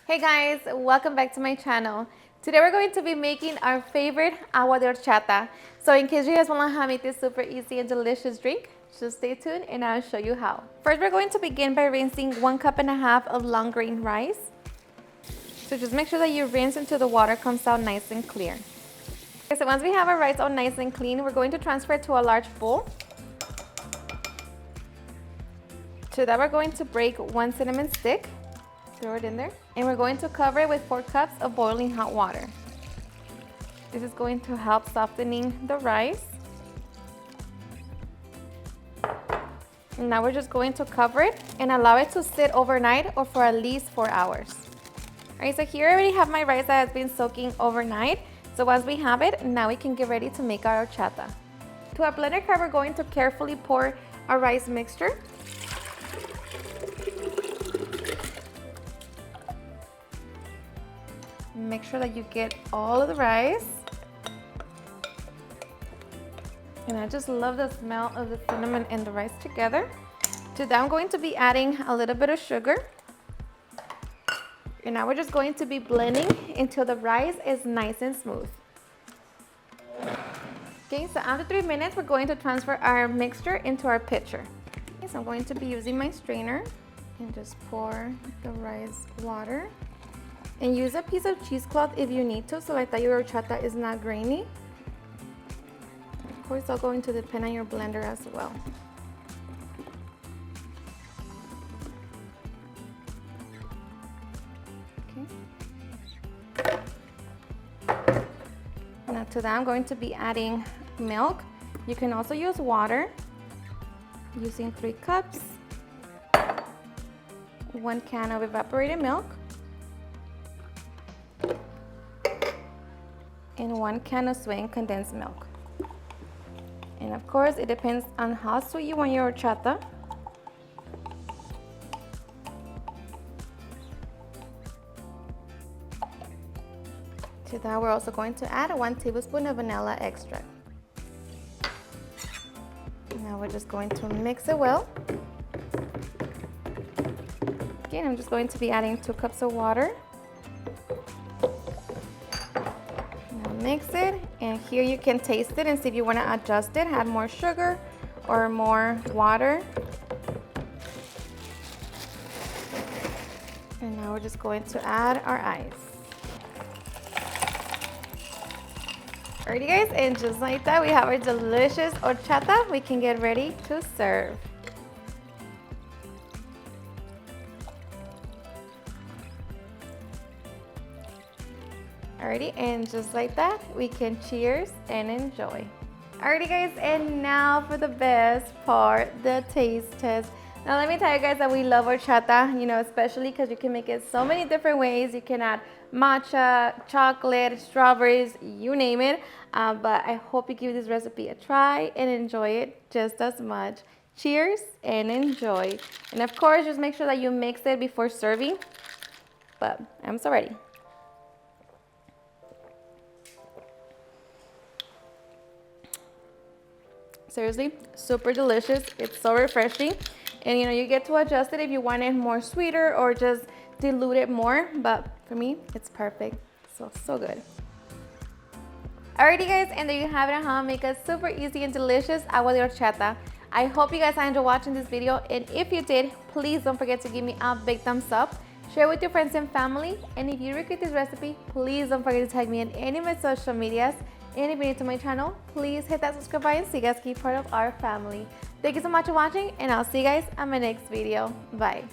Hey guys, welcome back to my channel. Today we're going to be making our favorite agua de horchata. So in case you guys want to know how to make this super easy and delicious drink, just stay tuned and I'll show you how. First, we're going to begin by rinsing 1.5 cups of long grain rice. So just make sure that you rinse until the water comes out nice and clear. Okay, so once we have our rice all nice and clean, we're going to transfer it to a large bowl. To that, we're going to break 1 cinnamon stick. Throw it in there. And we're going to cover it with 4 cups of boiling hot water. This is going to help softening the rice. And now we're just going to cover it and allow it to sit overnight or for at least 4 hours. Alright, so here I already have my rice that has been soaking overnight. So once we have it, now we can get ready to make our horchata. To our blender cup, we're going to carefully pour our rice mixture. Make sure that you get all of the rice. And I just love the smell of the cinnamon and the rice together. To that, I'm going to be adding a little bit of sugar. And now we're just going to be blending until the rice is nice and smooth. Okay, so after 3 minutes, we're going to transfer our mixture into our pitcher. Okay, so I'm going to be using my strainer and just pour the rice water. And use a piece of cheesecloth if you need to, so like that your horchata is not grainy. Of course, it's going to depend on your blender as well. Okay. Now to that, I'm going to be adding milk. You can also use water, using 3 cups, 1 can of evaporated milk, and 1 can of sweetened condensed milk. And of course, it depends on how sweet you want your horchata. To that, we're also going to add 1 tablespoon of vanilla extract. Now we're just going to mix it well. Again, I'm just going to be adding 2 cups of water. Mix it, and here you can taste it and see if you want to adjust it, add more sugar or more water. And now we're just going to add our ice. Alrighty guys, and just like that, we have our delicious horchata. We can get ready to serve. Alrighty, and just like that, we can cheers and enjoy. Alrighty guys, and now for the best part, the taste test. Now let me tell you guys that we love horchata, you know, especially because you can make it so many different ways. You can add matcha, chocolate, strawberries, you name it. But I hope you give this recipe a try and enjoy it just as much. Cheers and enjoy. And of course, just make sure that you mix it before serving. But I'm so ready. Seriously, super delicious. It's so refreshing. And you know, you get to adjust it if you want it more sweeter or just dilute it more. But for me, it's perfect. So good. Alrighty guys, and there you have it on how to make a super easy and delicious agua de horchata. I hope you guys enjoyed watching this video. And if you did, please don't forget to give me a big thumbs up. Share with your friends and family. And if you recreate this recipe, please don't forget to tag me on any of my social medias. And if you're new to my channel, please hit that subscribe button so you guys can be part of our family. Thank you so much for watching, and I'll see you guys on my next video. Bye.